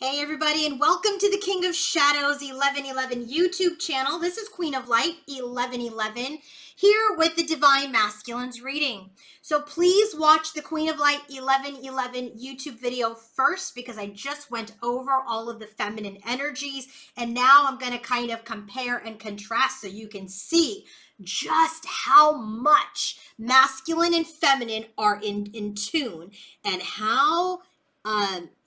Hey everybody, and welcome to the King of Shadows 1111 YouTube channel. This is Queen of Light 1111 here with the Divine Masculines reading. So please watch the Queen of Light 1111 YouTube video first because I just went over all of the feminine energies and now I'm going to kind of compare and contrast so you can see just how much masculine and feminine are in tune and how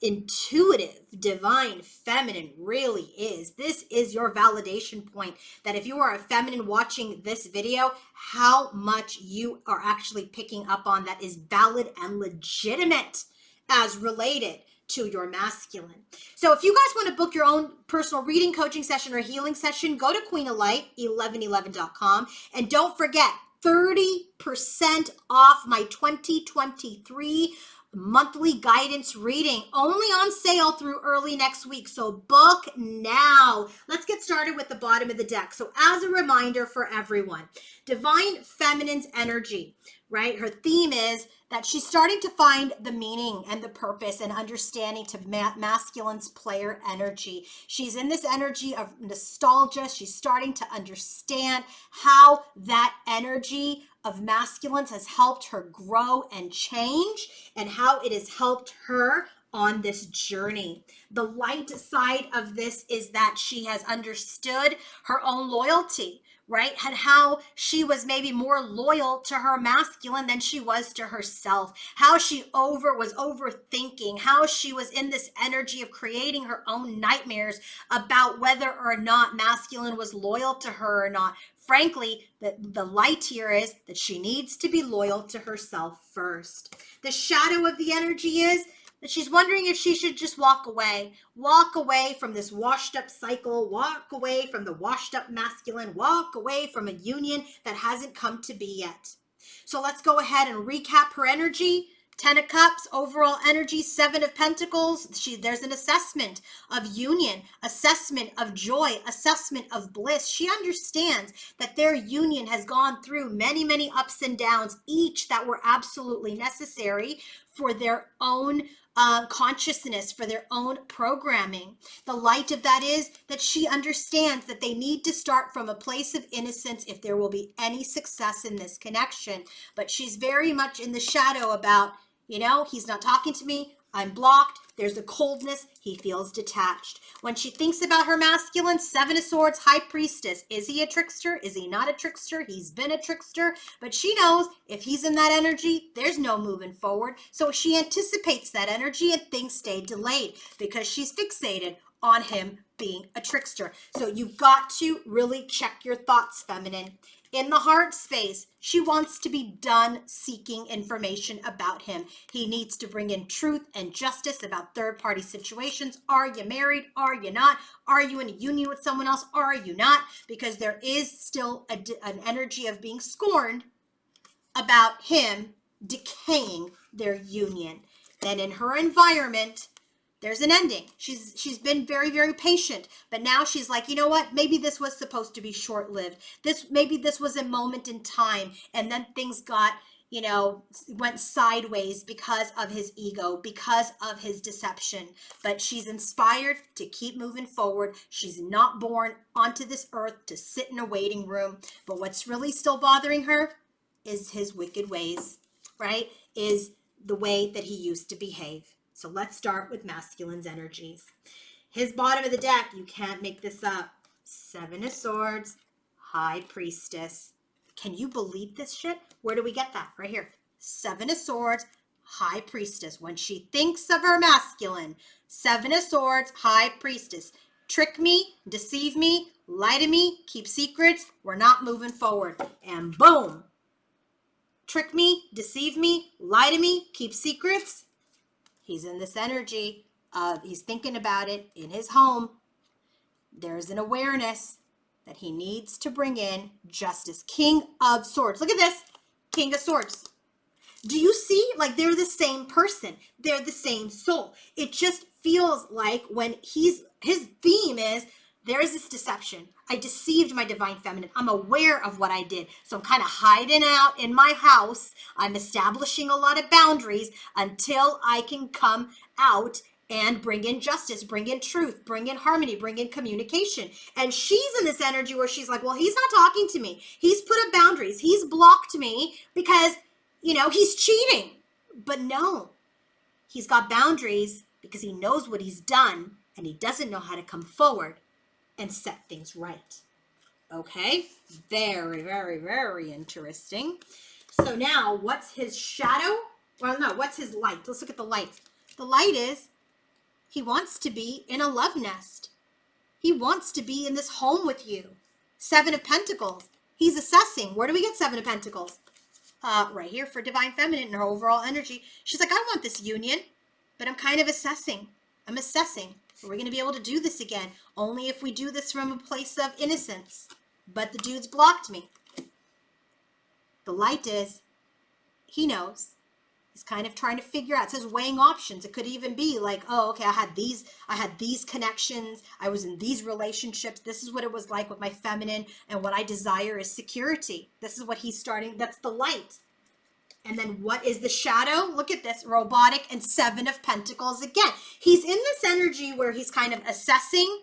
intuitive, divine, feminine really is. This is your validation point that if you are a feminine watching this video, how much you are actually picking up on that is valid and legitimate as related to your masculine. So if you guys want to book your own personal reading, coaching session, or healing session, go to queenoflight1111.com and don't forget 30% off my 2023 monthly guidance reading, only on sale through early next week. So book now. Let's get started with the bottom of the deck. So as a reminder for everyone, Divine Feminine's energy, right? Her theme is that she's starting to find the meaning and the purpose and understanding to masculine's player energy. She's in this energy of nostalgia. She's starting to understand how that energy of masculines has helped her grow and change and how it has helped her on this journey. The light side of this is that she has understood her own loyalty, right? And how she was maybe more loyal to her masculine than she was to herself. How she was overthinking, how she was in this energy of creating her own nightmares about whether or not masculine was loyal to her or not. Frankly, the light here is that she needs to be loyal to herself first. The shadow of the energy is that she's wondering if she should just walk away from this washed up cycle, walk away from the washed up masculine, walk away from a union that hasn't come to be yet. So let's go ahead and recap her energy. 10 of Cups, overall energy, 7 of Pentacles. There's an assessment of union, assessment of joy, assessment of bliss. She understands that their union has gone through many, many ups and downs, each that were absolutely necessary for their own consciousness, for their own programming. The light of that is that she understands that they need to start from a place of innocence if there will be any success in this connection. But she's very much in the shadow about, he's not talking to me. I'm blocked. There's a coldness. He feels detached. When she thinks about her masculine, 7 of Swords, High Priestess. Is he a trickster? Is he not a trickster? He's been a trickster. But she knows if he's in that energy, there's no moving forward. So she anticipates that energy and things stay delayed because she's fixated on him being a trickster. So you've got to really check your thoughts, feminine. In the heart space, she wants to be done seeking information about him. He needs to bring in truth and justice about third-party situations. Are you married? Are you not? Are you in a union with someone else? Are you not? Because there is still an energy of being scorned about him decaying their union. Then in her environment, there's an ending. She's been very, very patient, but now she's like, you know what? Maybe this was supposed to be short-lived. Maybe this was a moment in time, and then things got, went sideways because of his ego, because of his deception. But she's inspired to keep moving forward. She's not born onto this earth to sit in a waiting room. But what's really still bothering her is his wicked ways, right? Is the way that he used to behave. So let's start with masculine's energies. His bottom of the deck, you can't make this up. 7 of Swords, High Priestess. Can you believe this shit? Where do we get that? Right here. 7 of Swords, High Priestess. When she thinks of her masculine, 7 of Swords, High Priestess. Trick me, deceive me, lie to me, keep secrets. We're not moving forward. And boom. Trick me, deceive me, lie to me, keep secrets. He's in this energy of, he's thinking about it in his home. There's an awareness that he needs to bring in justice. King of Swords. Look at this. King of Swords. Do you see? Like they're the same person. They're the same soul. It just feels like when his theme is, there is this deception. I deceived my divine feminine. I'm aware of what I did. So I'm kind of hiding out in my house. I'm establishing a lot of boundaries until I can come out and bring in justice, bring in truth, bring in harmony, bring in communication. And she's in this energy where she's like, well, he's not talking to me. He's put up boundaries. He's blocked me because, he's cheating. But no, he's got boundaries because he knows what he's done and he doesn't know how to come forward and set things right. Okay? Very, very, very interesting. So now, what's his shadow? Well, no, what's his light? Let's look at the light. The light is he wants to be in a love nest. He wants to be in this home with you. 7 of Pentacles. He's assessing. Where do we get 7 of Pentacles? Right here for Divine Feminine and her overall energy. She's like, I want this union, but I'm kind of assessing. I'm assessing. Are we going to be able to do this again? Only if we do this from a place of innocence. But the dude's blocked me. The light is, he knows. He's kind of trying to figure out. It says weighing options. It could even be like, oh, okay, I had these connections. I was in these relationships. This is what it was like with my feminine. And what I desire is security. This is what he's starting. That's the light. And then what is the shadow? Look at this, robotic and 7 of Pentacles again. He's in this energy where he's kind of assessing,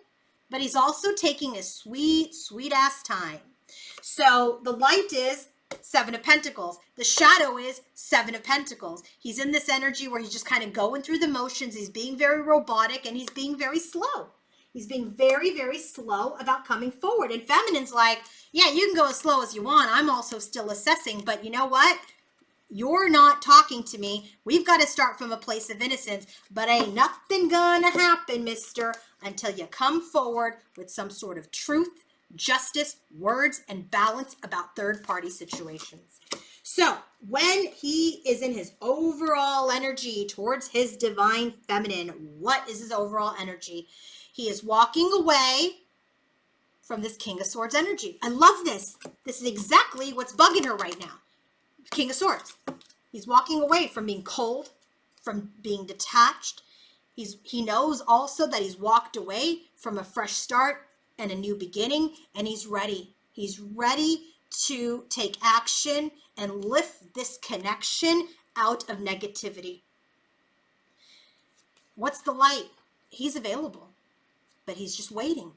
but he's also taking a sweet, sweet ass time. So the light is 7 of Pentacles. The shadow is 7 of Pentacles. He's in this energy where he's just kind of going through the motions. He's being very robotic and he's being very slow. He's being very, very slow about coming forward. And feminine's like, yeah, you can go as slow as you want. I'm also still assessing, but you know what? You're not talking to me. We've got to start from a place of innocence, but ain't nothing gonna happen, mister, until you come forward with some sort of truth, justice, words, and balance about third-party situations. So when he is in his overall energy towards his divine feminine, what is his overall energy? He is walking away from this King of Swords energy. I love this. This is exactly what's bugging her right now. King of Swords. He's walking away from being cold, from being detached. He knows also that he's walked away from a fresh start and a new beginning, and he's ready. He's ready to take action and lift this connection out of negativity. What's the light? He's available, but he's just waiting.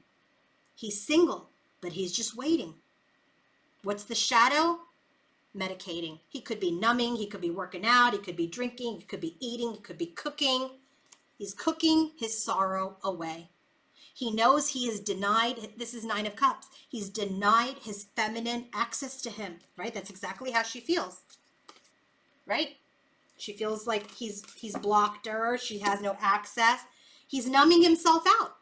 He's single, but he's just waiting. What's the shadow? Medicating. He could be numbing, he could be working out, he could be drinking, he could be eating, he could be cooking. He's cooking his sorrow away. He knows he is denied, this is 9 of Cups, he's denied his feminine access to him, right? That's exactly how she feels, right? She feels like he's blocked her, she has no access. He's numbing himself out.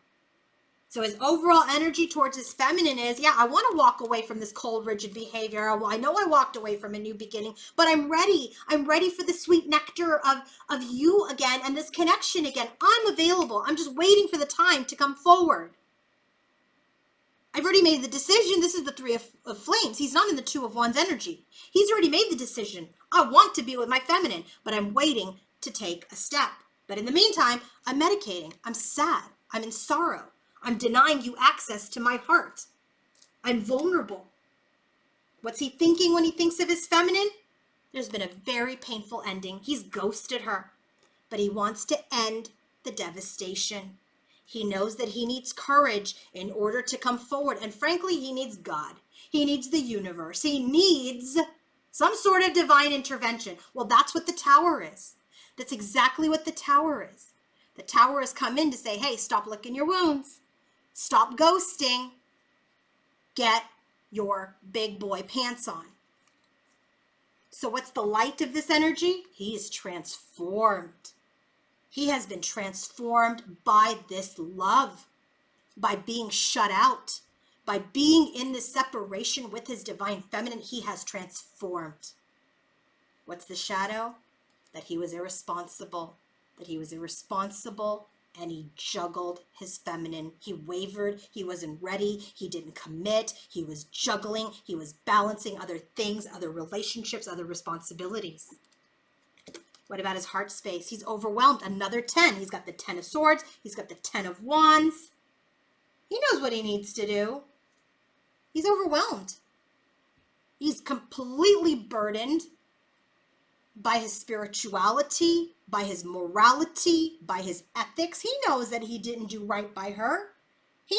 So his overall energy towards his feminine is, yeah, I want to walk away from this cold, rigid behavior. I know I walked away from a new beginning, but I'm ready. I'm ready for the sweet nectar of you again and this connection again. I'm available. I'm just waiting for the time to come forward. I've already made the decision. This is the 3 of Flames. He's not in the 2 of Wands energy. He's already made the decision. I want to be with my feminine, but I'm waiting to take a step. But in the meantime, I'm medicating. I'm sad. I'm in sorrow. I'm denying you access to my heart. I'm vulnerable. What's he thinking when he thinks of his feminine? There's been a very painful ending. He's ghosted her, but he wants to end the devastation. He knows that he needs courage in order to come forward. And frankly, he needs God. He needs the universe. He needs some sort of divine intervention. Well, that's what the Tower is. That's exactly what the Tower is. The Tower has come in to say, hey, stop licking your wounds. Stop ghosting. Get your big boy pants on. So what's the light of this energy? He is transformed. He has been transformed by this love, by being shut out, by being in this separation with his divine feminine. He has transformed. What's the shadow? That he was irresponsible. That he was irresponsible. And he juggled his feminine. He wavered. He wasn't ready. He didn't commit. He was juggling. He was balancing other things, other relationships, other responsibilities. What about his heart space? He's overwhelmed. Another 10. He's got the 10 of Swords. He's got the 10 of Wands. He knows what he needs to do. He's overwhelmed. He's completely burdened. by his spirituality, by his morality, by his ethics. He knows that he didn't do right by her. He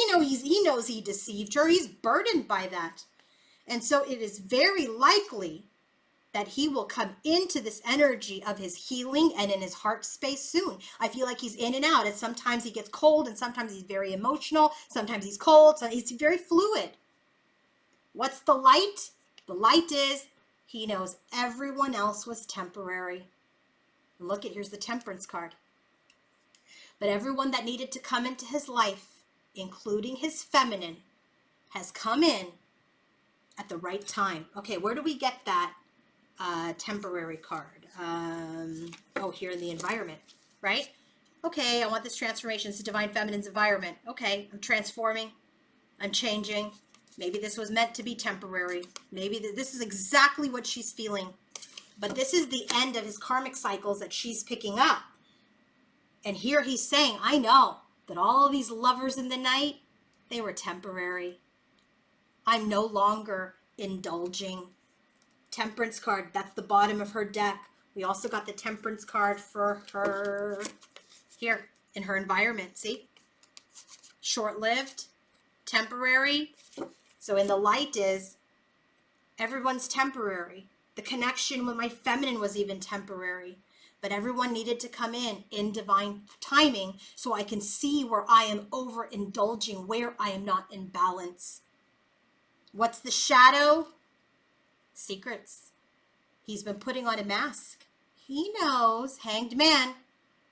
knows he deceived her. He's burdened by that. And so it is very likely that he will come into this energy of his healing and in his heart space soon. I feel like he's in and out. And sometimes he gets cold, and sometimes he's very emotional. Sometimes he's cold. So he's very fluid. What's the light? The light is he knows everyone else was temporary. And look, here's the Temperance card. But everyone that needed to come into his life, including his feminine, has come in at the right time. Okay, where do we get that temporary card? Here in the environment, right? Okay, I want this transformation. It's Divine Feminine's environment. Okay, I'm transforming. I'm changing. Maybe this was meant to be temporary. Maybe this is exactly what she's feeling. But this is the end of his karmic cycles that she's picking up. And here he's saying, I know that all of these lovers in the night, they were temporary. I'm no longer indulging. Temperance card, that's the bottom of her deck. We also got the Temperance card for her here in her environment. See? Short-lived, temporary. So in the light is everyone's temporary. The connection with my feminine was even temporary. But everyone needed to come in divine timing so I can see where I am overindulging, where I am not in balance. What's the shadow? Secrets. He's been putting on a mask. He knows, Hanged Man.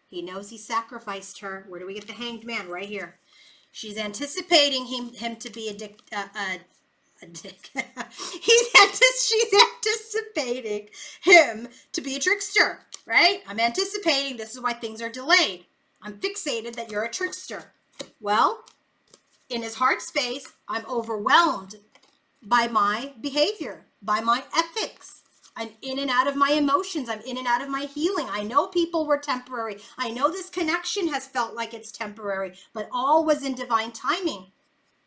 He knows he sacrificed her. Where do we get the Hanged Man? Right here. She's anticipating him to be a dick. She's anticipating him to be a trickster, right? I'm anticipating. This is why things are delayed. I'm fixated that you're a trickster. Well, in his heart space, I'm overwhelmed by my behavior, by my ethics. I'm in and out of my emotions. I'm in and out of my healing. I know people were temporary. I know this connection has felt like it's temporary, but all was in divine timing.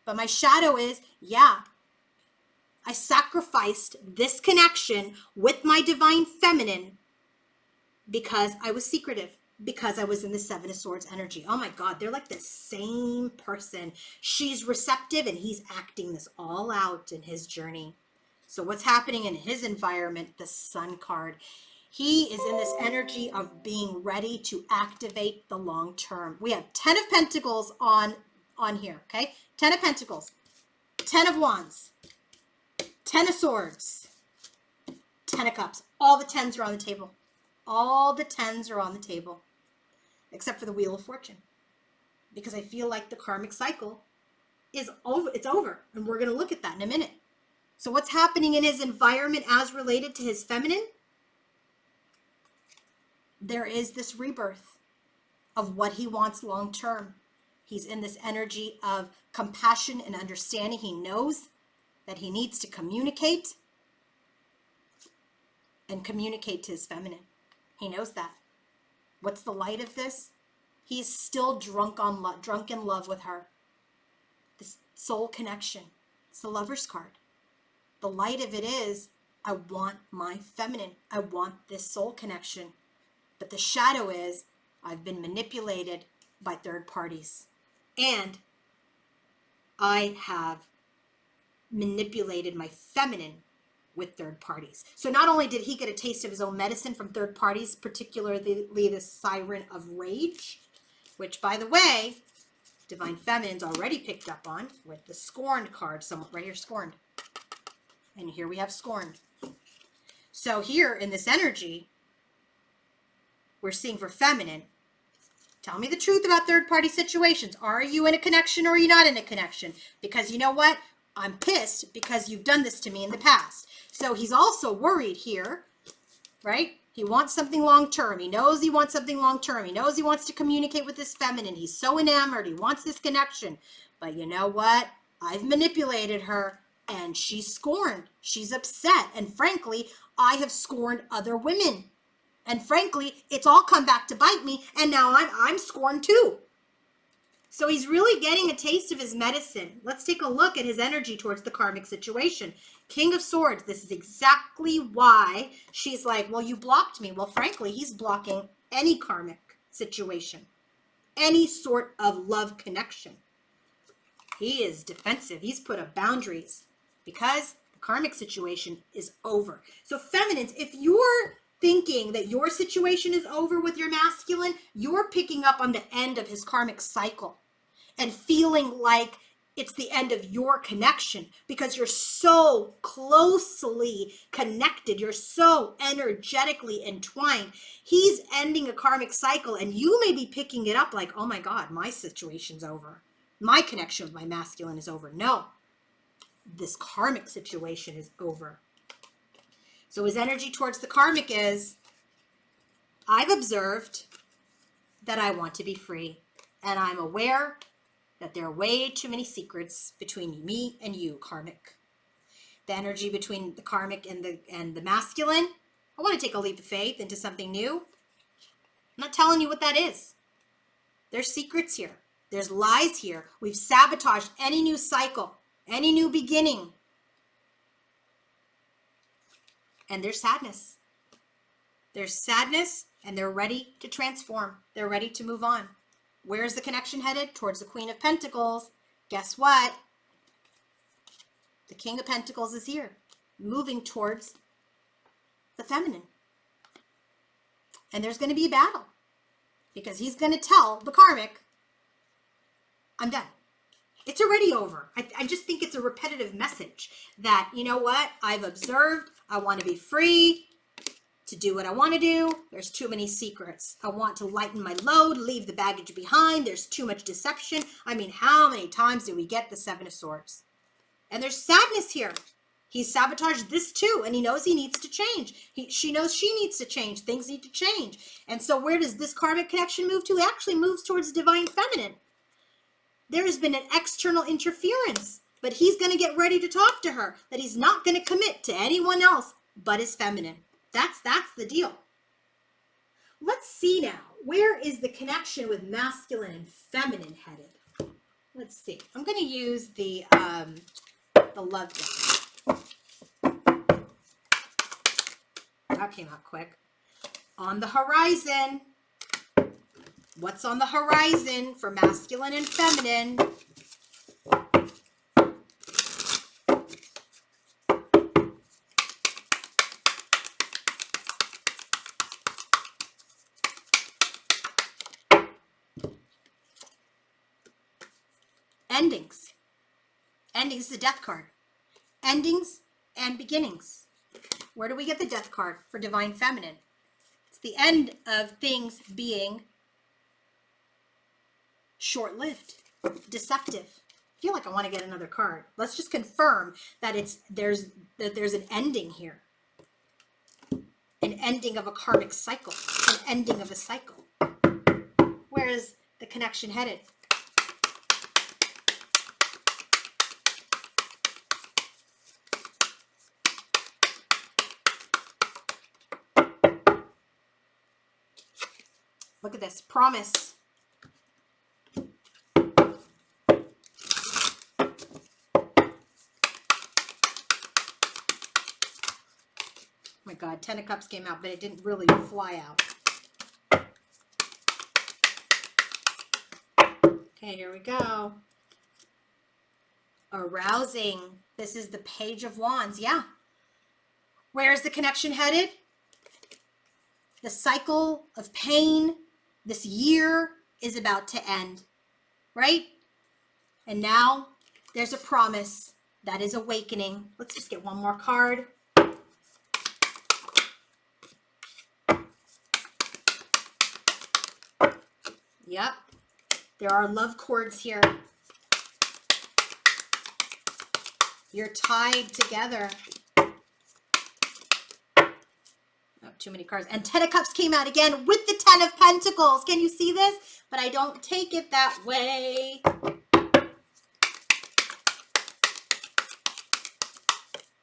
But my shadow is, yeah, I sacrificed this connection with my divine feminine because I was secretive, because I was in the Seven of Swords energy. Oh my God, they're like the same person. She's receptive and he's acting this all out in his journey. So what's happening in his environment? The Sun card. He is in this energy of being ready to activate the long term. We have 10 of Pentacles on here, okay? 10 of Pentacles, 10 of Wands, 10 of Swords, 10 of Cups. All the 10s are on the table. All the 10s are on the table, except for the Wheel of Fortune, because I feel like the karmic cycle is over. It's over, and we're going to look at that in a minute. So what's happening in his environment as related to his feminine? There is this rebirth of what he wants long term. He's in this energy of compassion and understanding. He knows that he needs to communicate and communicate to his feminine. He knows that. What's the light of this? He's still drunk in love with her. This soul connection. It's the Lover's card. The light of it is, I want my feminine. I want this soul connection. But the shadow is, I've been manipulated by third parties. And I have manipulated my feminine with third parties. So not only did he get a taste of his own medicine from third parties, particularly the Siren of Rage, which, by the way, Divine Feminine's already picked up on with the Scorned card. Somewhat right here, Scorned. And here we have Scorned. So here in this energy, we're seeing for feminine, tell me the truth about third-party situations. Are you in a connection or are you not in a connection? Because you know what? I'm pissed because you've done this to me in the past. So he's also worried here, right? He wants something long-term. He knows he wants something long-term. He knows he wants to communicate with his feminine. He's so enamored. He wants this connection. But you know what? I've manipulated her. And she's scorned. She's upset. And frankly, I have scorned other women. And frankly, it's all come back to bite me. And now I'm scorned too. So he's really getting a taste of his medicine. Let's take a look at his energy towards the karmic situation. King of Swords. This is exactly why she's like, well, you blocked me. Well, frankly, he's blocking any karmic situation, any sort of love connection. He is defensive. He's put up boundaries because the karmic situation is over. So feminines, if you're thinking that your situation is over with your masculine, you're picking up on the end of his karmic cycle and feeling like it's the end of your connection because you're so closely connected. You're so energetically entwined. He's ending a karmic cycle and you may be picking it up like, oh my God, my situation's over. My connection with my masculine is over. No, this karmic situation is over. So his energy towards the karmic is, I've observed that I want to be free. And I'm aware that there are way too many secrets between me and you, karmic. The energy between the karmic and the masculine. I want to take a leap of faith into something new. I'm not telling you what that is. There's secrets here. There's lies here. We've sabotaged any new cycle, any new beginning. And there's sadness. There's sadness, and they're ready to transform. They're ready to move on. Where's the connection headed? Towards the Queen of Pentacles. Guess what? The King of Pentacles is here, moving towards the feminine. And there's going to be a battle because he's going to tell the karmic, I'm done. It's already over. I just think it's a repetitive message that, you know what? I've observed. I want to be free to do what I want to do. There's too many secrets. I want to lighten my load, leave the baggage behind. There's too much deception. I mean, how many times do we get the Seven of Swords? And there's sadness here. He's sabotaged this too, and he knows he needs to change. She knows she needs to change. Things need to change. And so where does this karmic connection move to? It actually moves towards divine feminine. There has been an external interference, but he's going to get ready to talk to her, that he's not going to commit to anyone else but his feminine. That's the deal. Let's see now. Where is the connection with masculine and feminine headed? Let's see. I'm going to use the love deck. That came out quick. On the horizon. What's on the horizon for masculine and feminine? Endings. Endings is the death card. Endings and beginnings. Where do we get the death card for divine feminine? It's the end of things being short-lived, deceptive. I feel like I want to get another card. Let's just confirm that there's an ending here. An ending of a karmic cycle. An ending of a cycle. Where is the connection headed? Look at this. Promise. Oh my God, 10 of Cups came out, but it didn't really fly out. Okay, here we go. Arousing. This is the Page of Wands. Yeah. Where is the connection headed? The cycle of pain. This year is about to end, right? And now there's a promise that is awakening. Let's just get one more card. Yep. There are love cords here. You're tied together. Oh, too many cards. And 10 of Cups came out again with the 10 of Pentacles. Can you see this? But I don't take it that way.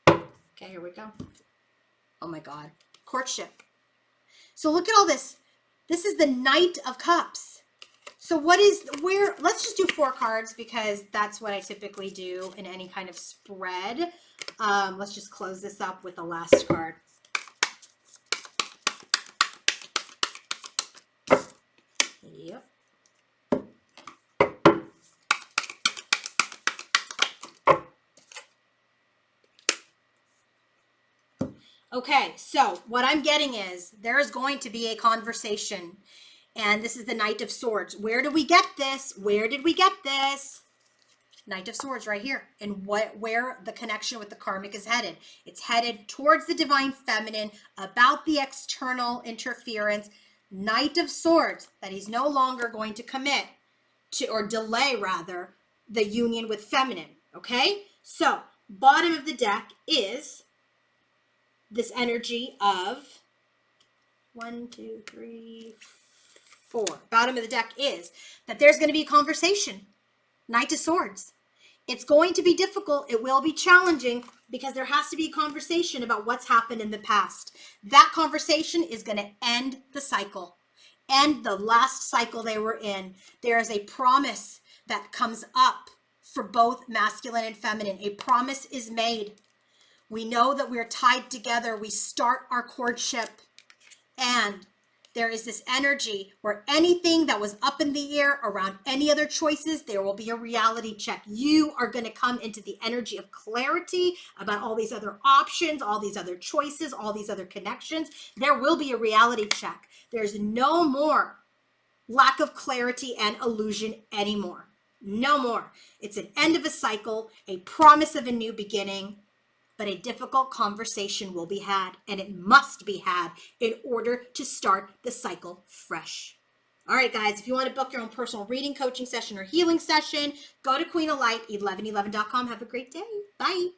Okay, here we go. Oh my God. Courtship. So look at all this. This is the Knight of Cups. So let's just do 4 cards because that's what I typically do in any kind of spread. Let's just close this up with the last card. Yep. Okay, so what I'm getting is there is going to be a conversation, and this is the Knight of Swords. Where did we get this? Where did we get this? Knight of Swords right here. And where the connection with the karmic is headed. It's headed towards the divine feminine, about the external interference. Knight of Swords, that he's no longer going to commit to, or delay rather, the union with feminine. Okay? So, bottom of the deck is this energy of 1, 2, 3, 4. Bottom of the deck is that there's going to be a conversation. Knight of Swords. It's going to be difficult. It will be challenging because there has to be a conversation about what's happened in the past. That conversation is going to end the cycle, end the last cycle they were in. There is a promise that comes up for both masculine and feminine. A promise is made. We know that we're tied together. We start our courtship, and there is this energy where anything that was up in the air around any other choices, there will be a reality check. You are going to come into the energy of clarity about all these other options, all these other choices, all these other connections. There will be a reality check. There's no more lack of clarity and illusion anymore. No more. It's an end of a cycle, a promise of a new beginning. But a difficult conversation will be had, and it must be had in order to start the cycle fresh. All right, guys, if you want to book your own personal reading, coaching session, or healing session, go to queenoflight1111.com. Have a great day. Bye.